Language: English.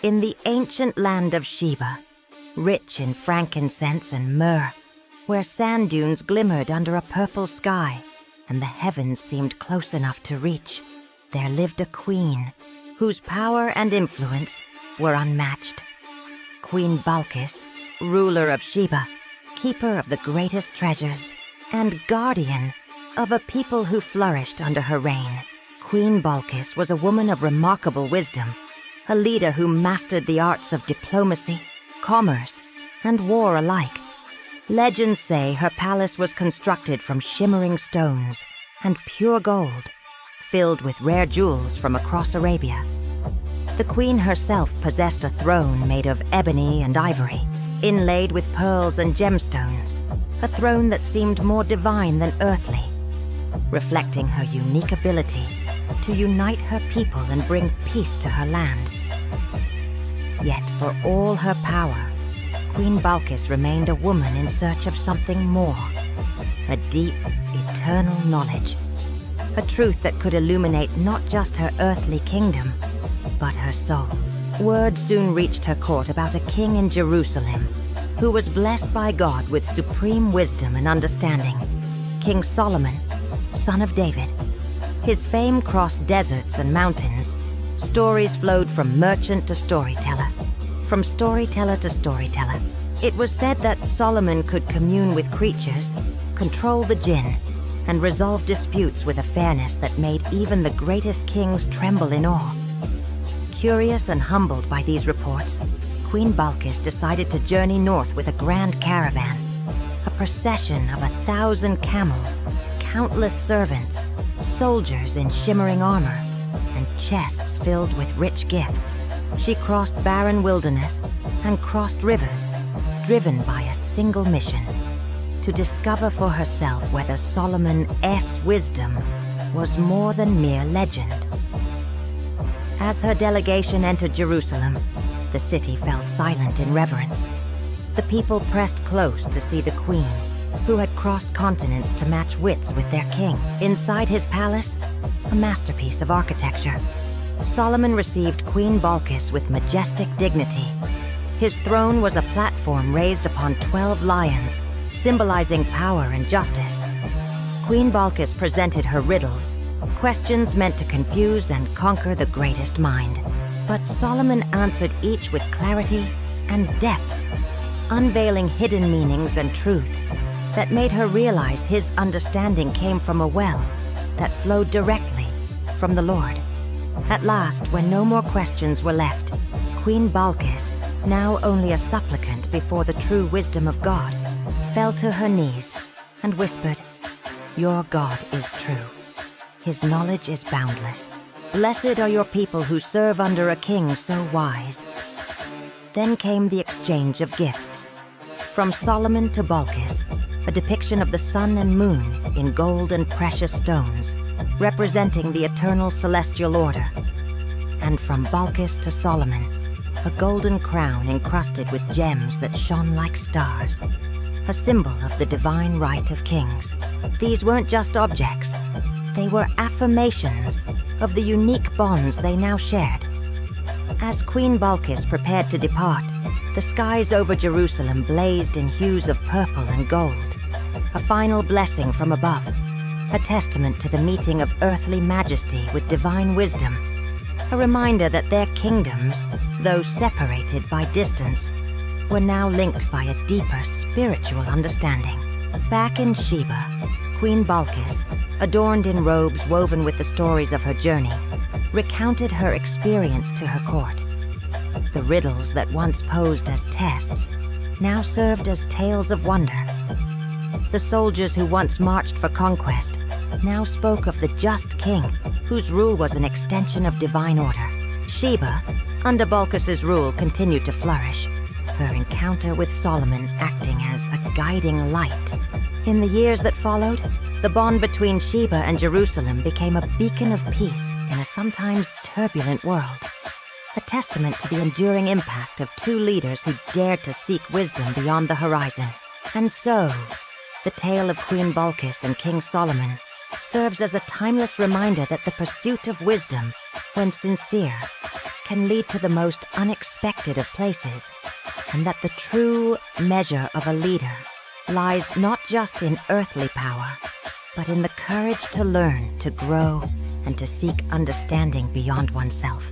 In the ancient land of Sheba, rich in frankincense and myrrh, where sand dunes glimmered under a purple sky and the heavens seemed close enough to reach, there lived a queen whose power and influence were unmatched. Queen Balkis, ruler of Sheba, keeper of the greatest treasures, and guardian of a people who flourished under her reign. Queen Balkis was a woman of remarkable wisdom, a leader who mastered the arts of diplomacy, commerce, and war alike. Legends say her palace was constructed from shimmering stones and pure gold, filled with rare jewels from across Arabia. The queen herself possessed a throne made of ebony and ivory, inlaid with pearls and gemstones, a throne that seemed more divine than earthly, reflecting her unique ability to unite her people and bring peace to her land. Yet for all her power, Queen Balkis remained a woman in search of something more, a deep, eternal knowledge, a truth that could illuminate not just her earthly kingdom, but her soul. Word soon reached her court about a king in Jerusalem who was blessed by God with supreme wisdom and understanding, King Solomon, son of David. His fame crossed deserts and mountains. Stories flowed from merchant to storyteller, from storyteller to storyteller. It was said that Solomon could commune with creatures, control the jinn, and resolve disputes with a fairness that made even the greatest kings tremble in awe. Curious and humbled by these reports, Queen Balkis decided to journey north with a grand caravan, a procession of 1,000 camels, countless servants, soldiers in shimmering armor, and chests filled with rich gifts. She crossed barren wilderness and crossed rivers, driven by a single mission: to discover for herself whether Solomon's wisdom was more than mere legend. As her delegation entered Jerusalem, the city fell silent in reverence. The people pressed close to see the queen, who had crossed continents to match wits with their king. Inside his palace, a masterpiece of architecture, Solomon received Queen Balkis with majestic dignity. His throne was a platform raised upon 12 lions, symbolizing power and justice. Queen Balkis presented her riddles, questions meant to confuse and conquer the greatest mind. But Solomon answered each with clarity and depth, unveiling hidden meanings and truths that made her realize his understanding came from a well that flowed directly from the Lord. At last, when no more questions were left, Queen Balkis, now only a supplicant before the true wisdom of God, fell to her knees and whispered, "Your God is true. His knowledge is boundless. Blessed are your people who serve under a king so wise." Then came the exchange of gifts. From Solomon to Balkis, a depiction of the sun and moon in gold and precious stones, representing the eternal celestial order. And from Balkis to Solomon, a golden crown encrusted with gems that shone like stars, a symbol of the divine right of kings. These weren't just objects. They were affirmations of the unique bonds they now shared. As Queen Balkis prepared to depart, the skies over Jerusalem blazed in hues of purple and gold, a final blessing from above, a testament to the meeting of earthly majesty with divine wisdom, a reminder that their kingdoms, though separated by distance, were now linked by a deeper spiritual understanding. Back in Sheba, Queen Balkis, adorned in robes woven with the stories of her journey, recounted her experience to her court. The riddles that once posed as tests now served as tales of wonder. The soldiers who once marched for conquest now spoke of the just king, whose rule was an extension of divine order. Sheba, under Balkis's rule, continued to flourish, her encounter with Solomon acting as a guiding light. In the years that followed, the bond between Sheba and Jerusalem became a beacon of peace in a sometimes turbulent world, a testament to the enduring impact of two leaders who dared to seek wisdom beyond the horizon. And so, the tale of Queen Balkis and King Solomon serves as a timeless reminder that the pursuit of wisdom, when sincere, can lead to the most unexpected of places, and that the true measure of a leader lies not just in earthly power, but in the courage to learn, to grow, and to seek understanding beyond oneself.